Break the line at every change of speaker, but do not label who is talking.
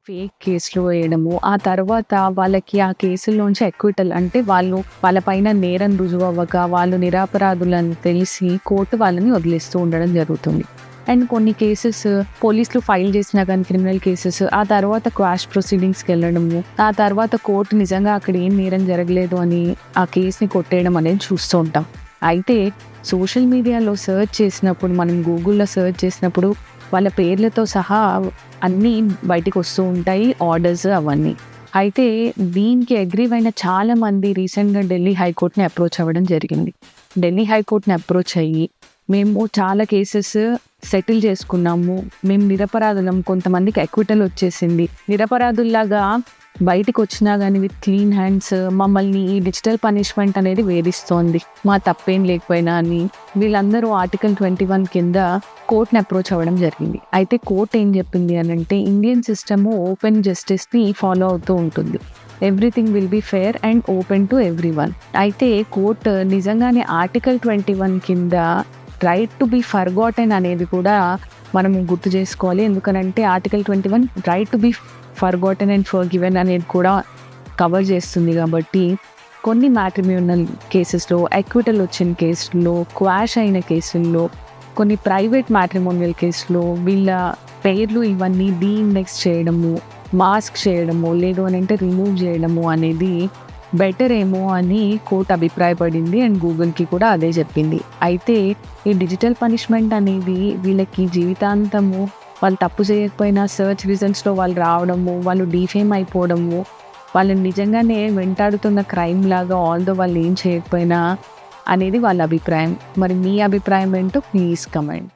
Fake కేసులు వేయడము. ఆ తర్వాత వాళ్ళకి ఆ కేసుల్లోంచి అక్విటల్ అంటే వాళ్ళ పైన నేరం రుజువవ్వక వాళ్ళు నిరపరాధులని తెలిసి కోర్టు వాళ్ళని వదిలేస్తూ ఉండడం జరుగుతుంది. అండ్ కొన్ని కేసెస్ పోలీసులు ఫైల్ చేసినా గానీ క్రిమినల్ కేసెస్ ఆ తర్వాత క్వాష్ ప్రొసీడింగ్స్‌కెళ్ళడము. ఆ తర్వాత కోర్టు నిజంగా అక్కడ ఏం నేరం జరగలేదు అని ఆ కేస్‌ని కొట్టేయడం అనేది చూస్తూ ఉంటాం. అయితే సోషల్ మీడియాలో సెర్చ్ చేసినప్పుడు మనం గూగుల్‌లో సెర్చ్ చేసినప్పుడు వాళ్ళ పేర్లతో సహా అన్నీ బయటికొస్తూ ఉంటాయి. ఆర్డర్స్ అవన్నీ. అయితే దీనికి అగ్రీవ్ అయిన చాలామంది రీసెంట్‌గా ఢిల్లీ హైకోర్ట్‌ని అప్రోచ్ అవ్వడం జరిగింది. ఢిల్లీ హైకోర్ట్‌ని అప్రోచ్ అయ్యి, మేము చాలా కేసెస్ సెటిల్ చేసుకున్నాము. మేము నిరపరాధులం. కొంతమందికి అక్విటల్ వచ్చేసింది. నిరపరాధుల్లాగా బయటికొచ్చినా గానీ విత్ క్లీన్ హ్యాండ్స్ మమ్మల్ని ఈ డిజిటల్ పనిష్మెంట్ అనేది వేధిస్తోంది. మా తప్పేం లేకపోయినా అని వీళ్ళందరూ ఆర్టికల్ 21 కింద కోర్ట్‌ని అప్రోచ్ అవ్వడం జరిగింది. అయితే కోర్ట్ ఏం చెప్పింది అనంటే ఇండియన్ సిస్టము ఓపెన్ జస్టిస్‌ని ఫాలో అవుతూ ఉంటుంది. Everything will be fair and open to everyone. అయితే కోర్ట్ నిజంగానే ఆర్టికల్ 21 కింద రైట్ టు బి ఫర్గాటెన్ అనేది కూడా మనం గుర్తు చేసుకోవాలి. ఎందుకనంటే article 21 right to be forgotten and forgiven అనేది కూడా కవర్ చేస్తుంది కాబట్టి కొన్ని మ్యాట్రిమోనియల్ కేసెస్‌లో, అక్విటల్ వచ్చిన కేసుల్లో, క్వాష్ అయిన కేసుల్లో, కొన్ని ప్రైవేట్ మ్యాట్రిమోనియల్ కేసులో వీళ్ళ పేర్లు ఇవన్నీ డీఇండెక్స్ చేయడము, మాస్క్ చేయడము, లేదు అనంటే రిమూవ్ చేయడము అనేది బెటర్ ఏమో అని కోర్ట్ అభిప్రాయపడింది. అండ్ గూగుల్‌కి కూడా అదే చెప్పింది. అయితే ఈ డిజిటల్ పనిష్మెంట్ అనేది వీళ్ళకి జీవితాంతము వాళ్ళు తప్పు చేయకపోయినా సెర్చ్ రిజల్ట్స్‌లో వాళ్ళు రావడము, వాళ్ళు డీఫేమ్ అయిపోవడము, వాళ్ళని నిజంగానే వెంటాడుతున్న క్రైమ్ లాగా ఆల్‌దో వాళ్ళు ఏం చేయకపోయినా అనేది వాళ్ళ అభిప్రాయం. మరి మీ అభిప్రాయం ఏంటో ప్లీజ్ కమెంట్.